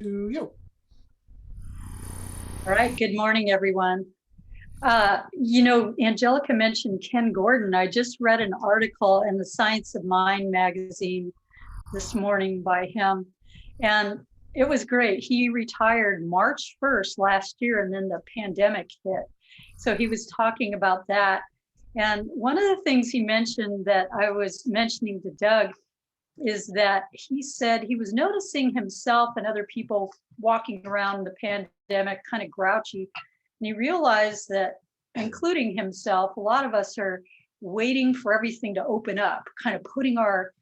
To you. All right, good morning, everyone. Angelica mentioned Ken Gordon. I just read an article in the Science of Mind magazine this morning by him, and it was great. He retired March 1st last year, and then the pandemic hit. So he was talking about that. And one of the things he mentioned that I was mentioning to Doug is that he said he was noticing himself and other people walking around the pandemic kind of grouchy. And he realized that, including himself, a lot of us are waiting for everything to open up, kind of putting our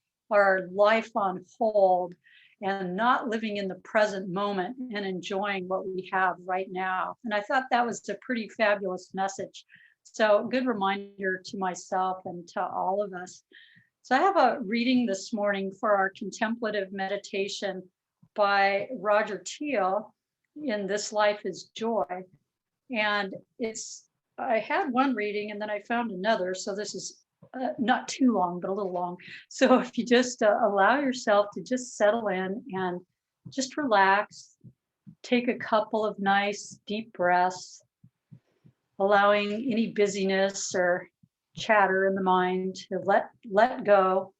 life on hold and not living in the present moment and enjoying what we have right now. And I thought that was a pretty fabulous message. So, good reminder to myself and to all of us. So I have a reading this morning for our contemplative meditation by Roger Teal in This Life is Joy. And I had one reading and then I found another. So this is not too long, but a little long. So if you just allow yourself to just settle in and just relax, take a couple of nice deep breaths, allowing any busyness or chatter in the mind to let go,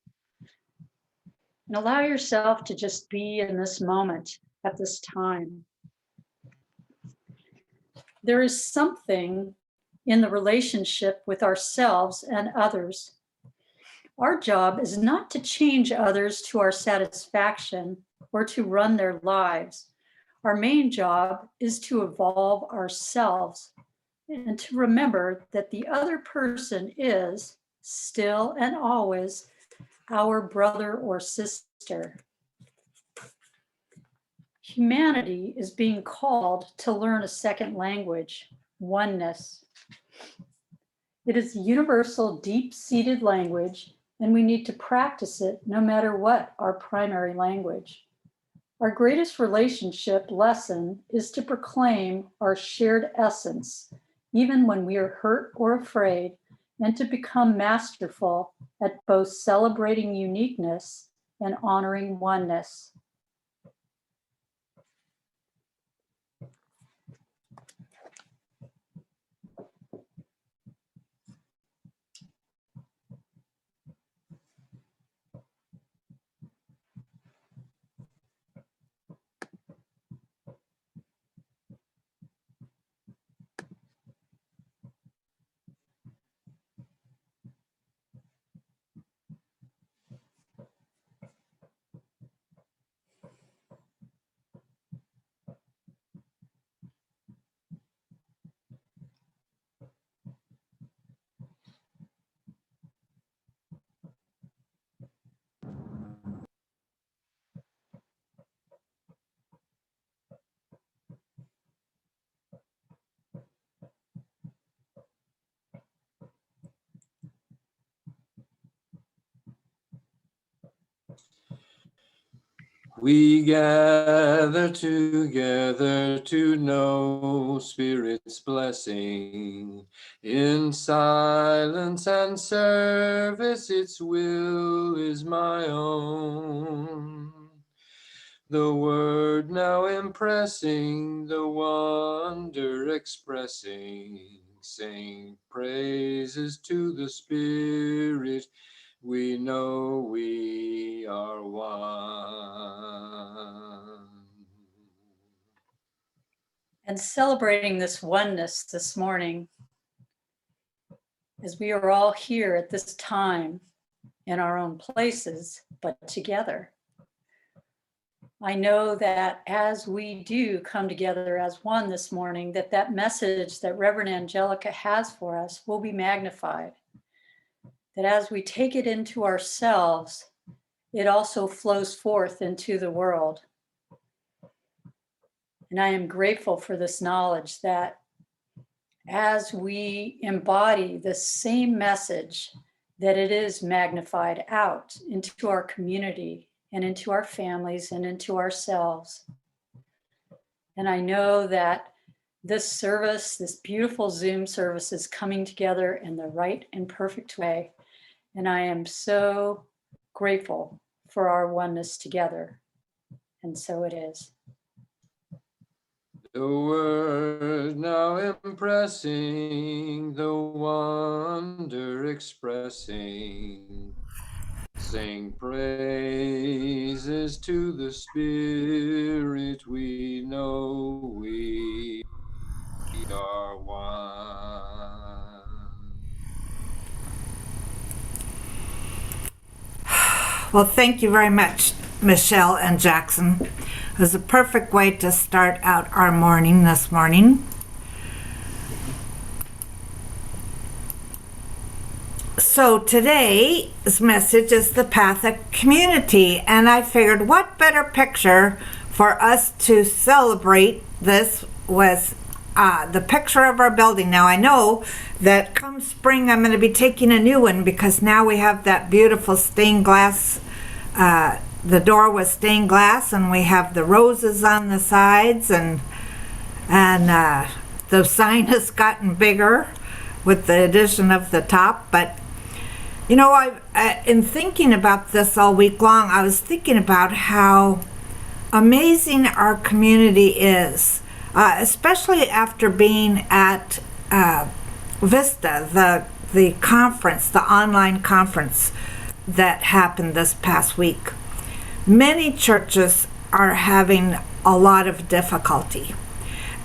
and allow yourself to just be in this moment at this time. There is something in the relationship with ourselves and others. Our job is not to change others to our satisfaction or to run their lives. Our main job is to evolve ourselves and to remember that the other person is still and always our brother or sister. Humanity is being called to learn a second language, oneness. It is a universal, deep-seated language, and we need to practice it no matter what our primary language. Our greatest relationship lesson is to proclaim our shared essence, even when we are hurt or afraid, and to become masterful at both celebrating uniqueness and honoring oneness. We gather together to know Spirit's blessing. In silence and service, its will is my own. The word now impressing, the wonder expressing, saying praises to the Spirit. We know we are one. And celebrating this oneness this morning, as we are all here at this time in our own places, but together. I know that as we do come together as one this morning, that message that Reverend Angelica has for us will be magnified. That as we take it into ourselves, it also flows forth into the world. And I am grateful for this knowledge that as we embody the same message, that it is magnified out into our community and into our families and into ourselves. And I know that this service, this beautiful Zoom service, is coming together in the right and perfect way. And I am so grateful for our oneness together. And so it is. The word now impressing, the wonder expressing. Sing praises to the Spirit, we know we are one. Well, thank you very much, Michelle and Jackson. It was a perfect way to start out our morning this morning. So today's message is the path of community, and I figured what better picture for us to celebrate this was the picture of our building. Now I know that come spring I'm going to be taking a new one because now we have that beautiful stained glass. The door was stained glass, and we have the roses on the sides, and the sign has gotten bigger with the addition of the top. But you know, in thinking about this all week long, I was thinking about how amazing our community is, especially after being at Vista, the conference, the online conference that happened this past week. Many churches are having a lot of difficulty,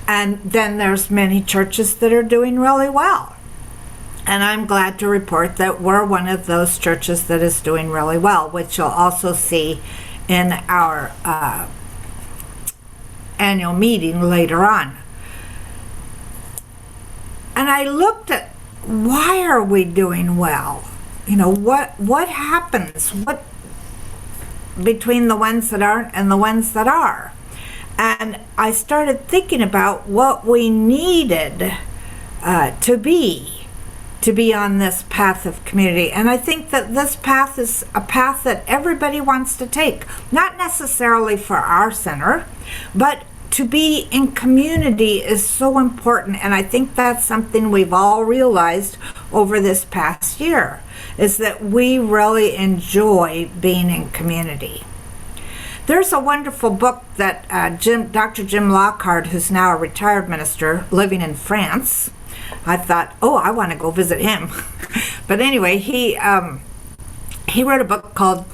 and then there's many churches that are doing really well. And I'm glad to report that we're one of those churches that is doing really well, which you'll also see in our annual meeting later on. And I looked at, why are we doing well? You know, what happens? What between the ones that aren't and the ones that are? And I started thinking about what we needed to be on this path of community. And I think that this path is a path that everybody wants to take, not necessarily for our center, but to be in community is so important. And I think that's something we've all realized over this past year, is that we really enjoy being in community. There's a wonderful book that Dr. Jim Lockhart, who's now a retired minister living in France, I thought, oh, I want to go visit him. But anyway, he wrote a book called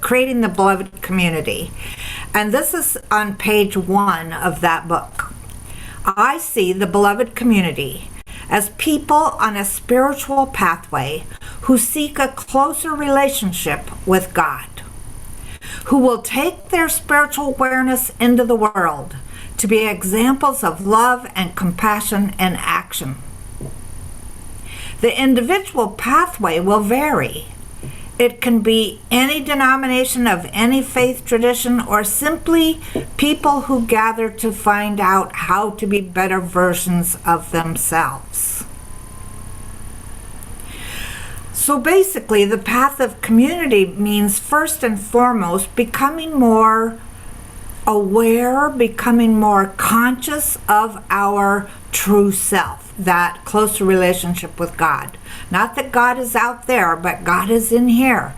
Creating the Beloved Community. And this is on page 1 of that book. I see the beloved community as people on a spiritual pathway who seek a closer relationship with God, who will take their spiritual awareness into the world to be examples of love and compassion and action. The individual pathway will vary. It can be any denomination of any faith tradition, or simply people who gather to find out how to be better versions of themselves. So basically, the path of community means first and foremost becoming more aware, becoming more conscious of our true self, that closer relationship with God. Not that God is out there, but God is in here,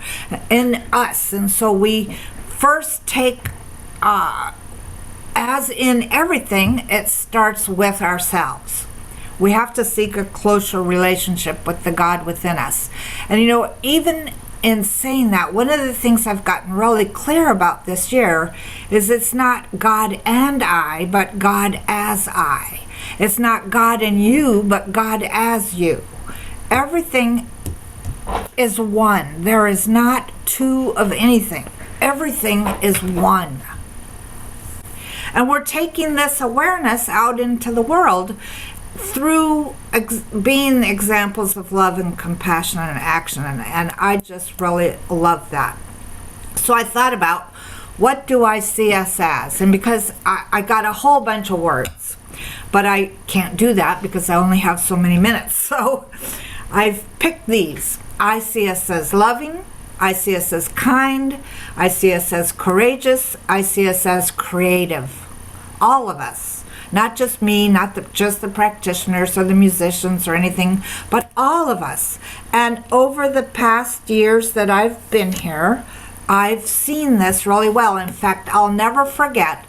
in us. And so we first take, as in everything, it starts with ourselves. We have to seek a closer relationship with the God within us. And you know, even in saying that, one of the things I've gotten really clear about this year is it's not God and I, but God as I. It's not God and you, but God as you. Everything is one. There is not two of anything. Everything is one. And we're taking this awareness out into the world through being examples of love and compassion and action. And I just really love that. So I thought about, what do I see us as? And because I got a whole bunch of words, but I can't do that because I only have so many minutes. So I've picked these. I see us as loving. I see us as kind. I see us as courageous. I see us as creative. All of us. Not just me, not just the practitioners or the musicians or anything, but all of us. And over the past years that I've been here, I've seen this really well. In fact, I'll never forget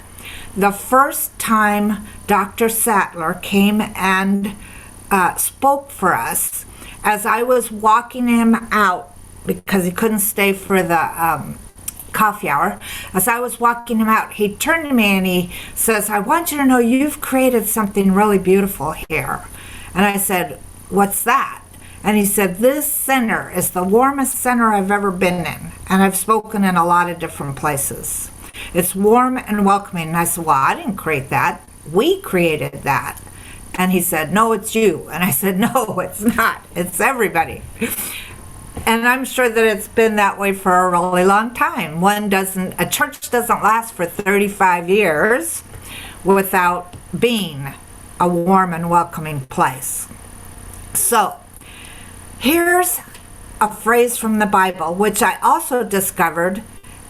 The first time Dr. Sattler came and spoke for us, as I was walking him out, because he couldn't stay for the coffee hour, as I was walking him out, he turned to me and he says, I want you to know you've created something really beautiful here. And I said, what's that? And he said, this center is the warmest center I've ever been in. And I've spoken in a lot of different places. It's warm and welcoming. And I said, well, I didn't create that. We created that. And he said, no, it's you. And I said, no, it's not. It's everybody. And I'm sure that it's been that way for a really long time. A church doesn't last for 35 years without being a warm and welcoming place. So here's a phrase from the Bible, which I also discovered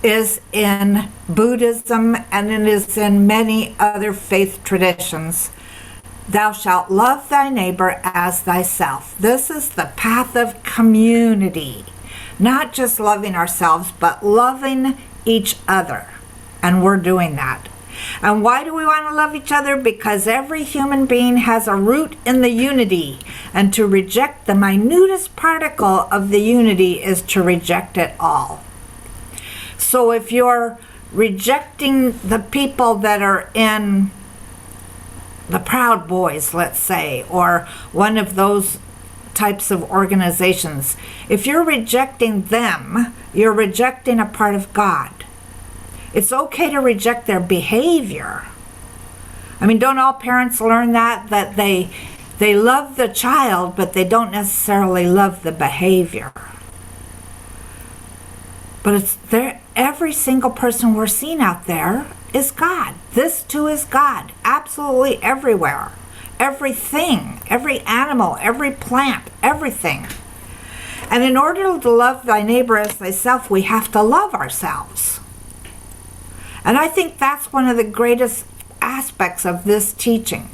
is in Buddhism and it is in many other faith traditions. Thou shalt love thy neighbor as thyself. This is the path of community. Not just loving ourselves, but loving each other. And we're doing that. And why do we want to love each other? Because every human being has a root in the unity. And to reject the minutest particle of the unity is to reject it all. So if you're rejecting the people that are in the Proud Boys, let's say, or one of those types of organizations, if you're rejecting them, you're rejecting a part of God. It's okay to reject their behavior. I mean, don't all parents learn that they love the child, but they don't necessarily love the behavior? But it's there. Every single person we're seeing out there is God. This too is God. Absolutely everywhere. Everything, every animal, every plant, everything. And in order to love thy neighbor as thyself, we have to love ourselves. And I think that's one of the greatest aspects of this teaching,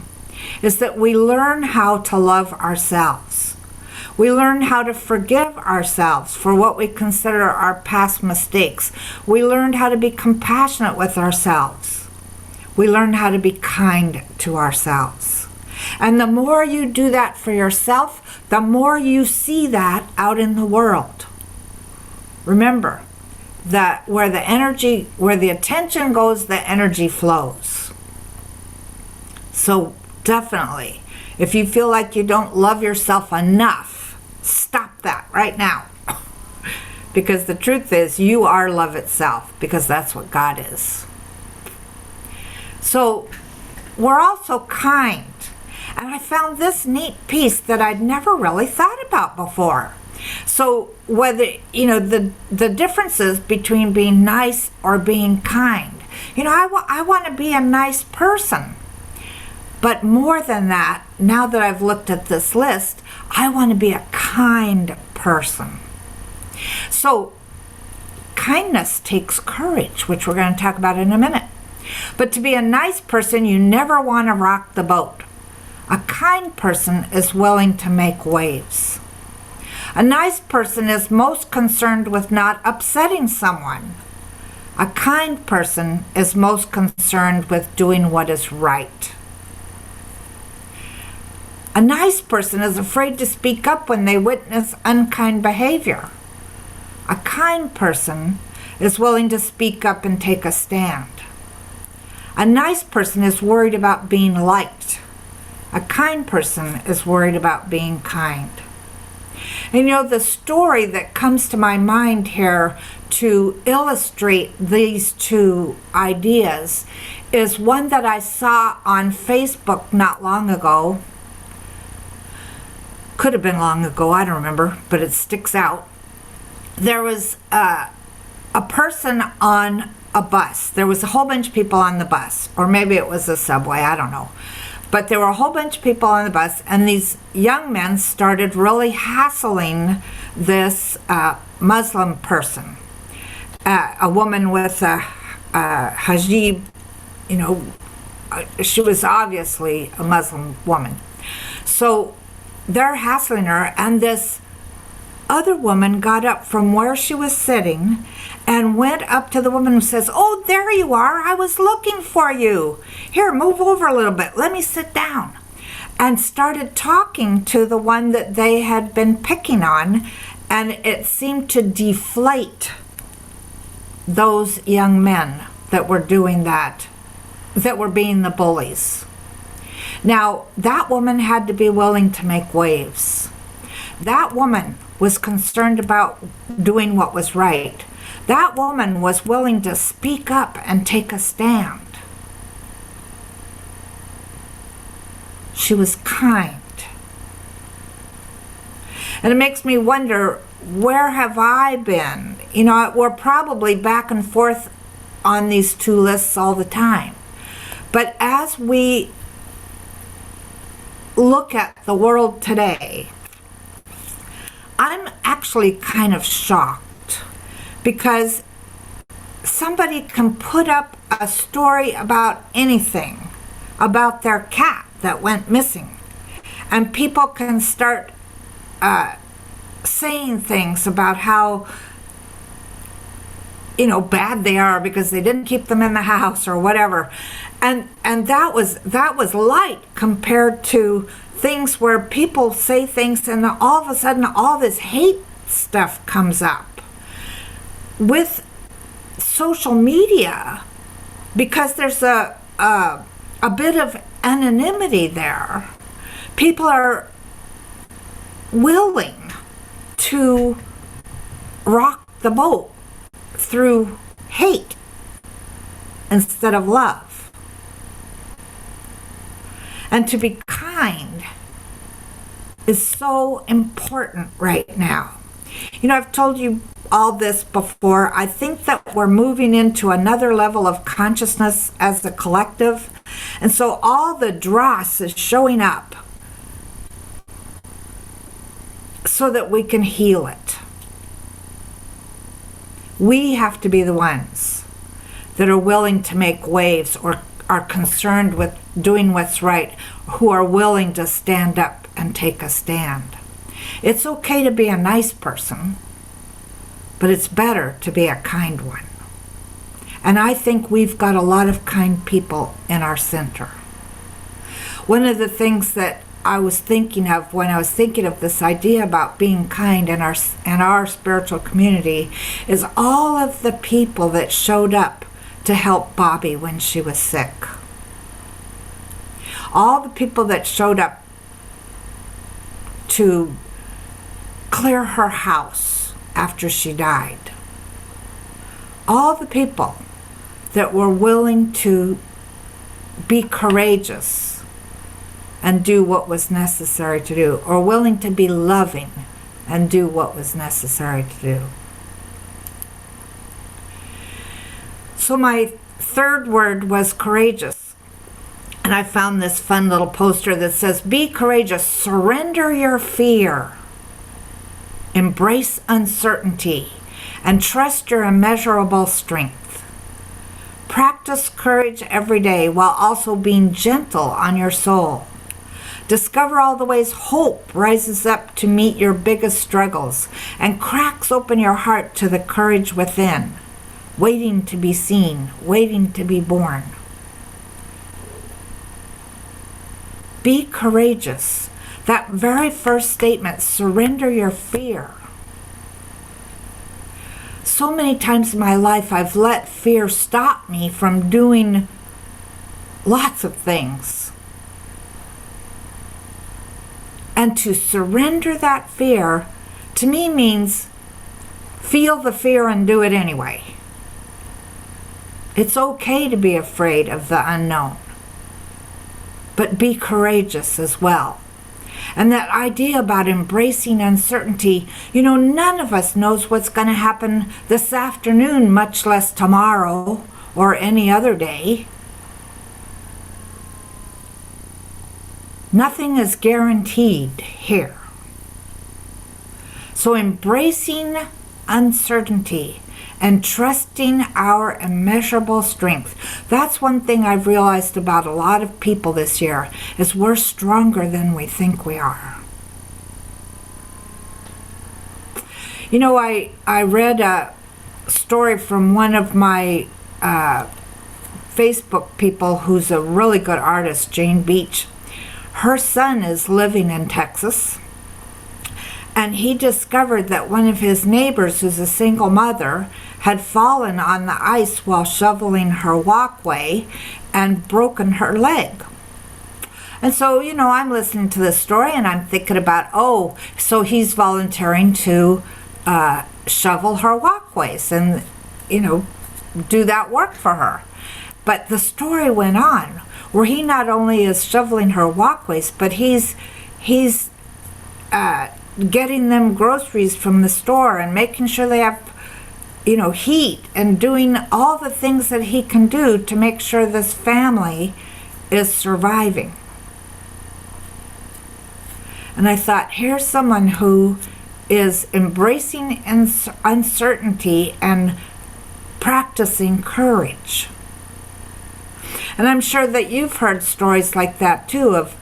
is that we learn how to love ourselves. We learn how to forgive ourselves for what we consider our past mistakes. We learn how to be compassionate with ourselves. We learn how to be kind to ourselves. And the more you do that for yourself, the more you see that out in the world. Remember that where the attention goes, the energy flows. So definitely, if you feel like you don't love yourself enough, stop that right now. Because the truth is, you are love itself, because that's what God is. So we're also kind. And I found this neat piece that I'd never really thought about before. So whether, the differences between being nice or being kind. I want to be a nice person. But more than that, now that I've looked at this list, I want to be a kind person. So kindness takes courage, which we're going to talk about in a minute. But to be a nice person, you never want to rock the boat. A kind person is willing to make waves. A nice person is most concerned with not upsetting someone. A kind person is most concerned with doing what is right. A nice person is afraid to speak up when they witness unkind behavior. A kind person is willing to speak up and take a stand. A nice person is worried about being liked. A kind person is worried about being kind. And the story that comes to my mind here to illustrate these two ideas is one that I saw on Facebook not long ago. Could have been long ago, I don't remember, but it sticks out. There was a person on a bus. There was a whole bunch of people on the bus, or maybe it was a subway, I don't know. But there were a whole bunch of people on the bus, and these young men started really hassling this Muslim person, a woman with a hijab. She was obviously a Muslim woman. So they're hassling her, and this other woman got up from where she was sitting and went up to the woman who says, "Oh, there you are. I was looking for you. Here, move over a little bit. Let me sit down." And started talking to the one that they had been picking on, and it seemed to deflate those young men that were doing that were being the bullies. Now, that woman had to be willing to make waves. That woman was concerned about doing what was right. That woman was willing to speak up and take a stand. She was kind. And it makes me wonder, where have I been? You know, we're probably back and forth on these two lists all the time. But as we look at the world today, I'm actually kind of shocked, because somebody can put up a story about anything, about their cat that went missing, and people can start saying things about how, you know, bad they are because they didn't keep them in the house or whatever, and that was light compared to things where people say things and all of a sudden all this hate stuff comes up with social media, because there's a bit of anonymity there. People are willing to rock the boat through hate instead of love. And to be kind is so important right now. You know, I've told you all this before. I think that we're moving into another level of consciousness as a collective. And so all the dross is showing up so that we can heal it. We have to be the ones that are willing to make waves, or are concerned with doing what's right, who are willing to stand up and take a stand. It's okay to be a nice person, but it's better to be a kind one. And I think we've got a lot of kind people in our center. One of the things that I was thinking of when I was thinking of this idea about being kind in our spiritual community is all of the people that showed up to help Bobby when she was sick. All the people that showed up to clear her house after she died. All the people that were willing to be courageous and do what was necessary to do, or willing to be loving and do what was necessary to do. So my third word was courageous. And I found this fun little poster that says, "Be courageous, surrender your fear, embrace uncertainty, and trust your immeasurable strength. Practice courage every day while also being gentle on your soul. Discover all the ways hope rises up to meet your biggest struggles and cracks open your heart to the courage within, waiting to be seen, waiting to be born." Be courageous. That very first statement, surrender your fear. So many times in my life, I've let fear stop me from doing lots of things. And to surrender that fear, to me, means feel the fear and do it anyway. It's okay to be afraid of the unknown, but be courageous as well. And that idea about embracing uncertainty, you know, none of us knows what's going to happen this afternoon, much less tomorrow or any other day. Nothing is guaranteed here. So embracing uncertainty and trusting our immeasurable strength. That's one thing I've realized about a lot of people this year, is we're stronger than we think we are. I read a story from one of my Facebook people who's a really good artist, Jane Beach. Her son is living in Texas, and he discovered that one of his neighbors, who's a single mother, had fallen on the ice while shoveling her walkway and broken her leg. And so, I'm listening to this story and I'm thinking about, so he's volunteering to shovel her walkways and, do that work for her. But the story went on where he not only is shoveling her walkways, but he's getting them groceries from the store and making sure they have, heat, and doing all the things that he can do to make sure this family is surviving. And I thought, here's someone who is embracing uncertainty and practicing courage. And I'm sure that you've heard stories like that too, of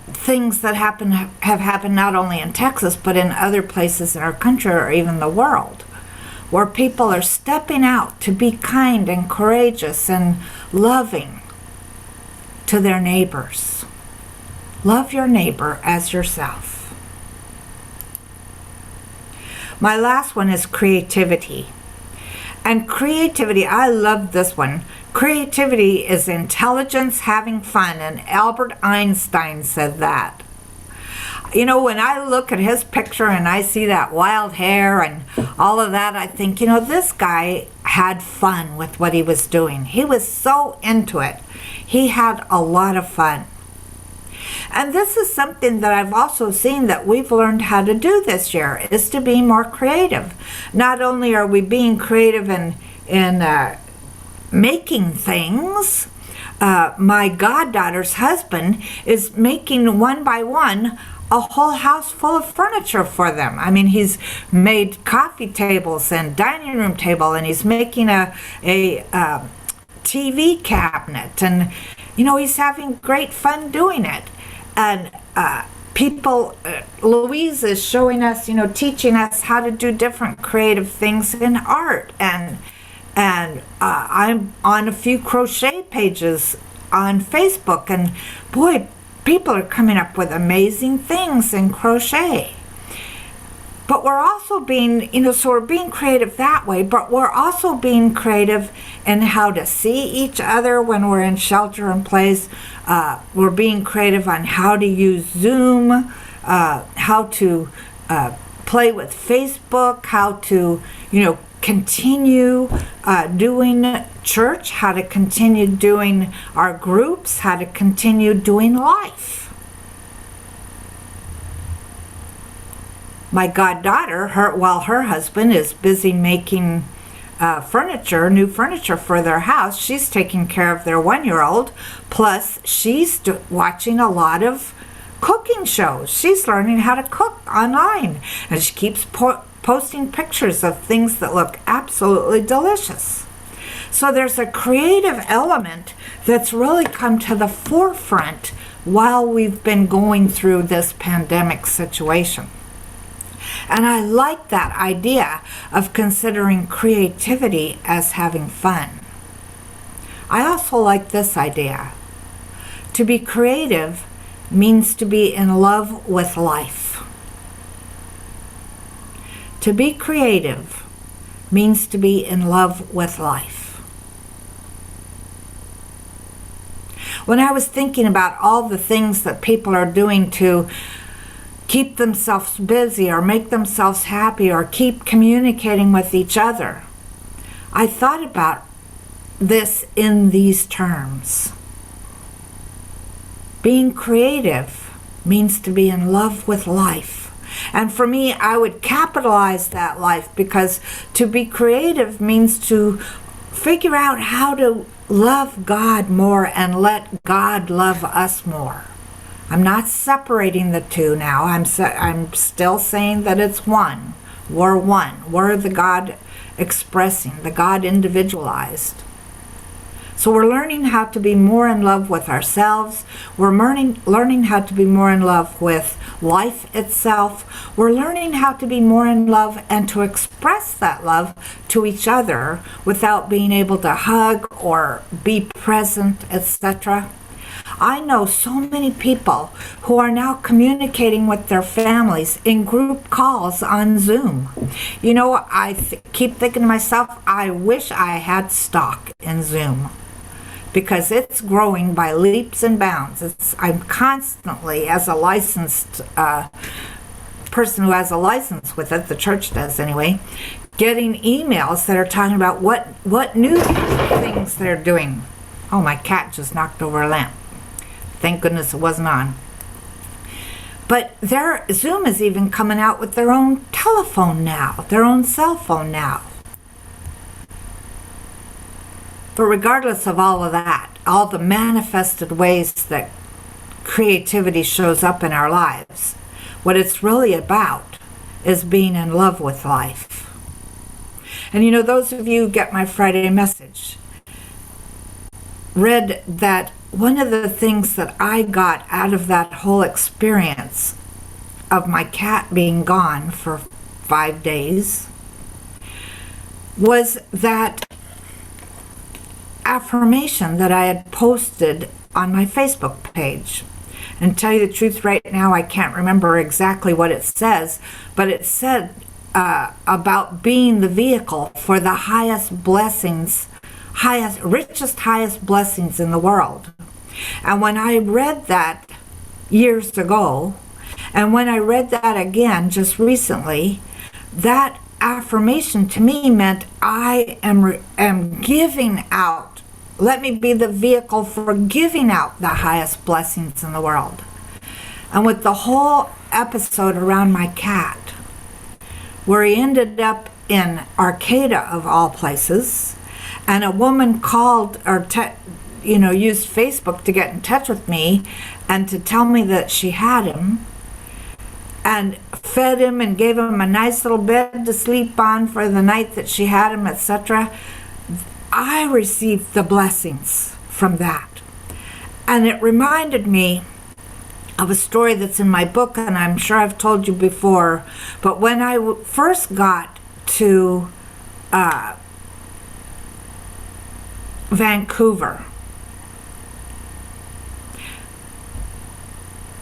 things that have happened not only in Texas, but in other places in our country or even the world, where people are stepping out to be kind and courageous and loving to their neighbors. Love your neighbor as yourself. My last one is creativity. And creativity, I love this one. Creativity is intelligence having fun, and Albert Einstein said that. When I look at his picture and I see that wild hair and all of that, I think, this guy had fun with what he was doing. He was so into it. He had a lot of fun. And this is something that I've also seen that we've learned how to do this year, is to be more creative. Not only are we being creative in making things, my goddaughter's husband is making one by one a whole house full of furniture for them. I mean, he's made coffee tables and dining room table, and he's making a TV cabinet, and he's having great fun doing it. And Louise is showing us, teaching us how to do different creative things in art. And I'm on a few crochet pages on Facebook, and boy, people are coming up with amazing things in crochet. But we're also being, so we're being creative that way, but we're also being creative in how to see each other when we're in shelter in place. We're being creative on how to use Zoom, how to play with Facebook, how to, continue doing church, how to continue doing our groups, how to continue doing life. My goddaughter, while her husband is busy making new furniture for their house, she's taking care of their 1-year-old. Plus, she's watching a lot of cooking shows. She's learning how to cook online, and she keeps posting pictures of things that look absolutely delicious. So there's a creative element that's really come to the forefront while we've been going through this pandemic situation. And I like that idea of considering creativity as having fun. I also like this idea. To be creative means to be in love with life. To be creative means to be in love with life. When I was thinking about all the things that people are doing to keep themselves busy or make themselves happy or keep communicating with each other, I thought about this in these terms. Being creative means to be in love with life. And for me, I would capitalize that life, because to be creative means to figure out how to love God more and let God love us more. I'm not separating the two now. I'm still saying that it's one. We're one. We're the God expressing, the God individualized. So we're learning how to be more in love with ourselves. We're learning how to be more in love with life itself. We're learning how to be more in love and to express that love to each other without being able to hug or be present, etc. I know so many people who are now communicating with their families in group calls on Zoom. You know, I keep thinking to myself, I wish I had stock in Zoom, because it's growing by leaps and bounds. I'm constantly, as a licensed person who has a license with it, the church does anyway, getting emails that are talking about what new things they're doing. Oh, my cat just knocked over a lamp. Thank goodness it wasn't on. But Zoom is even coming out with their own telephone now, their own cell phone now. But regardless of all of that, all the manifested ways that creativity shows up in our lives, what it's really about is being in love with life. And you know, those of you who get my Friday message read that one of the things that I got out of that whole experience of my cat being gone for 5 days was that affirmation that I had posted on my Facebook page. And to tell you the truth, right now I can't remember exactly what it says, but it said about being the vehicle for the highest blessings, richest, highest blessings in the world. And when I read that years ago, and when I read that again just recently, that affirmation to me meant I am giving out. Let me be the vehicle for giving out the highest blessings in the world. And with the whole episode around my cat, where he ended up in Arcata of all places, and a woman called or used Facebook to get in touch with me and to tell me that she had him and fed him and gave him a nice little bed to sleep on for the night that she had him, etc. I received the blessings from that. And it reminded me of a story that's in my book, and I'm sure I've told you before, but when I first got to Vancouver,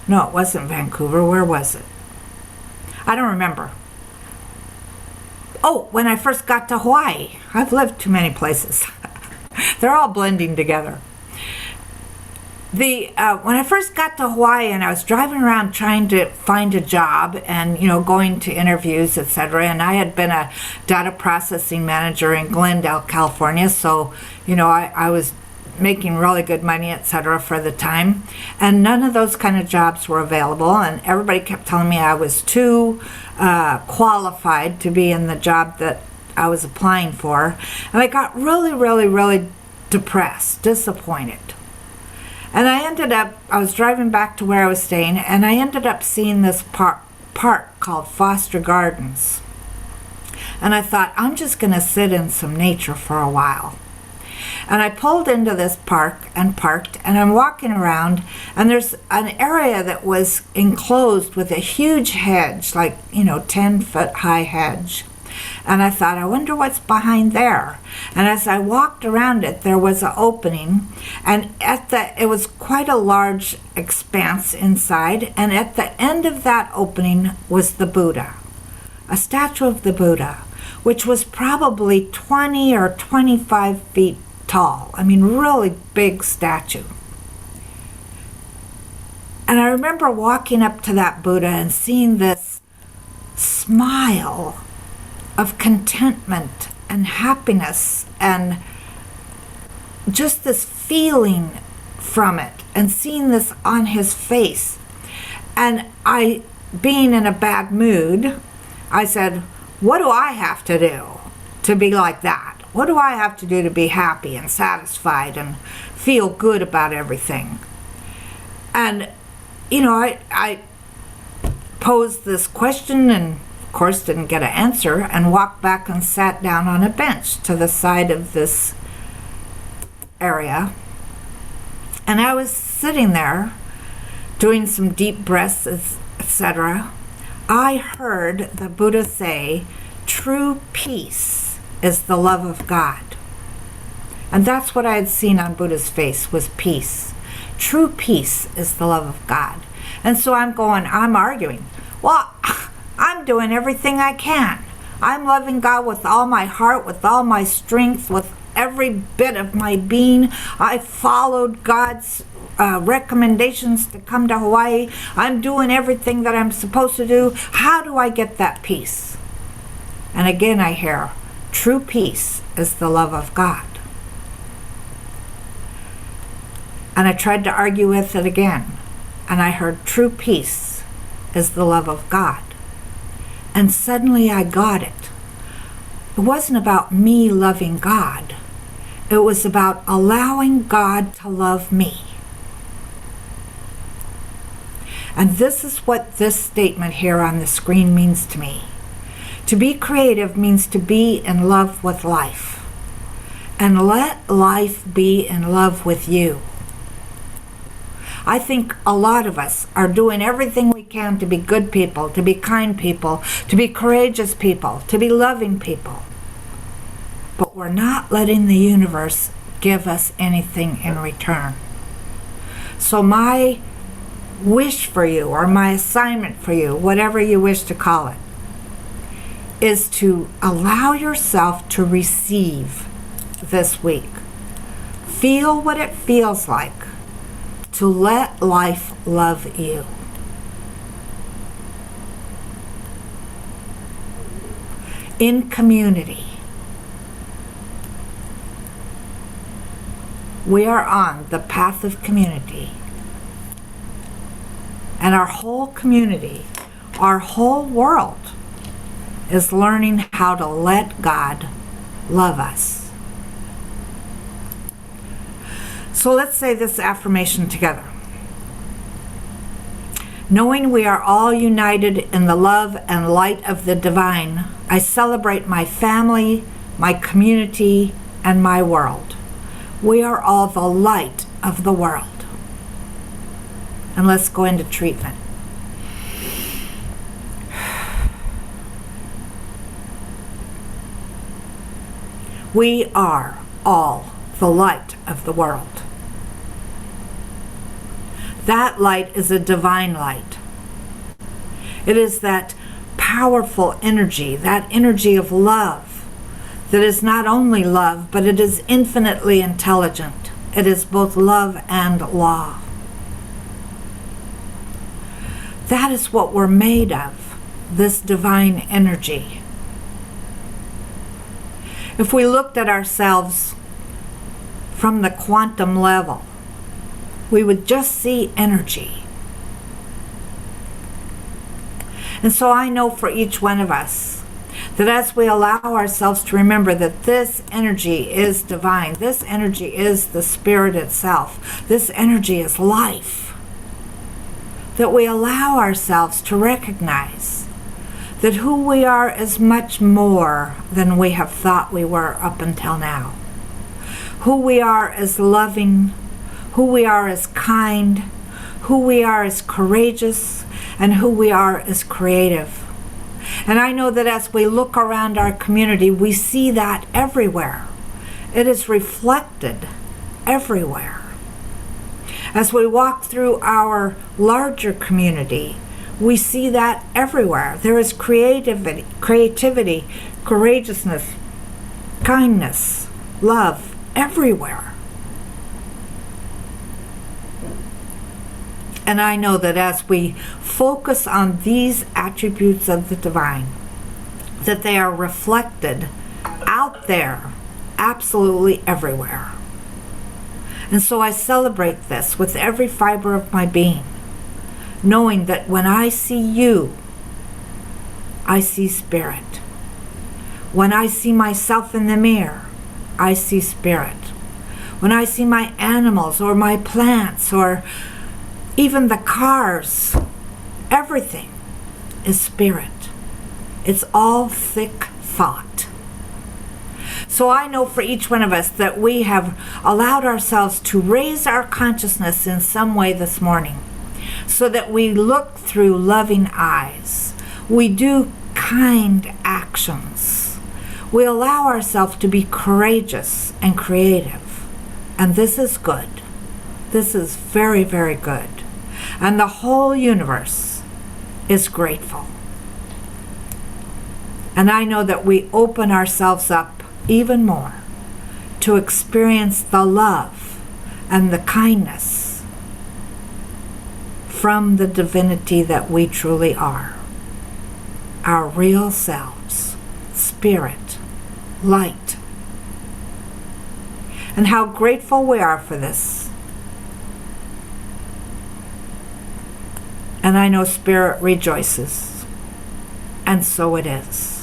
no, it wasn't Vancouver, where was it? I don't remember. Oh, when I first got to Hawaii. I've lived too many places. They're all blending together. When I first got to Hawaii and I was driving around trying to find a job and, going to interviews, etc., and I had been a data processing manager in Glendale, California, so, I was making really good money, etc., for the time, and none of those kind of jobs were available, and everybody kept telling me I was too qualified to be in the job that I was applying for, and I got really, really, really depressed, disappointed. And I was driving back to where I was staying, and I ended up seeing this park called Foster Gardens. And I thought, I'm just going to sit in some nature for a while. And I pulled into this park and parked, and I'm walking around, and there's an area that was enclosed with a huge hedge, 10-foot high hedge. And I thought, I wonder what's behind there. And as I walked around it, there was an opening, and it was quite a large expanse inside, and at the end of that opening was the Buddha, a statue of the Buddha, which was probably 20 or 25 feet tall. I mean, really big statue. And I remember walking up to that Buddha and seeing this smile of contentment and happiness and just this feeling from it, and seeing this on his face. And I, being in a bad mood, I said, what do I have to do to be like that? What do I have to do to be happy and satisfied and feel good about everything? And, I posed this question and of course didn't get an answer, and walked back and sat down on a bench to the side of this area. And I was sitting there doing some deep breaths, etc., I heard the Buddha say, true peace is the love of God. And that's what I had seen on Buddha's face, was peace. True peace is the love of God. And so I'm arguing. Well, I'm doing everything I can. I'm loving God with all my heart, with all my strength, with every bit of my being. I followed God's recommendations to come to Hawaii. I'm doing everything that I'm supposed to do. How do I get that peace? And again I hear, true peace is the love of God. And I tried to argue with it again. And I heard, true peace is the love of God. And suddenly I got it. It wasn't about me loving God. It was about allowing God to love me. And this is what this statement here on the screen means to me. To be creative means to be in love with life. And let life be in love with you. I think a lot of us are doing everything we can to be good people, to be kind people, to be courageous people, to be loving people. But we're not letting the universe give us anything in return. So my wish for you, or my assignment for you, whatever you wish to call it, is to allow yourself to receive this week. Feel what it feels like to let life love you. In community. We are on the path of community. And our whole community, our whole world, is learning how to let God love us. So let's say this affirmation together. Knowing we are all united in the love and light of the divine, I celebrate my family, my community, and my world. We are all the light of the world. And let's go into treatment. We are all the light of the world. That light is a divine light. It is that powerful energy, that energy of love, that is not only love, but it is infinitely intelligent. It is both love and law. That is what we're made of, this divine energy. If we looked at ourselves from the quantum level, we would just see energy. And so I know for each one of us that as we allow ourselves to remember that this energy is divine, this energy is the Spirit itself, this energy is life, that we allow ourselves to recognize that who we are is much more than we have thought we were up until now. Who we are is loving, who we are is kind, who we are is courageous, and who we are is creative. And I know that as we look around our community, we see that everywhere. It is reflected everywhere. As we walk through our larger community, we see that everywhere. There is creativity, courageousness, kindness, love, everywhere. And I know that as we focus on these attributes of the divine, that they are reflected out there, absolutely everywhere. And so I celebrate this with every fiber of my being, knowing that when I see you, I see Spirit. When I see myself in the mirror, I see Spirit. When I see my animals or my plants or even the cars, everything is Spirit. It's all thick thought. So I know for each one of us that we have allowed ourselves to raise our consciousness in some way this morning, so that we look through loving eyes. We do kind actions. We allow ourselves to be courageous and creative. And this is good. This is very, very good. And the whole universe is grateful. And I know that we open ourselves up even more to experience the love and the kindness from the divinity that we truly are. Our real selves, spirit, light. And how grateful we are for this. And I know Spirit rejoices. And so it is.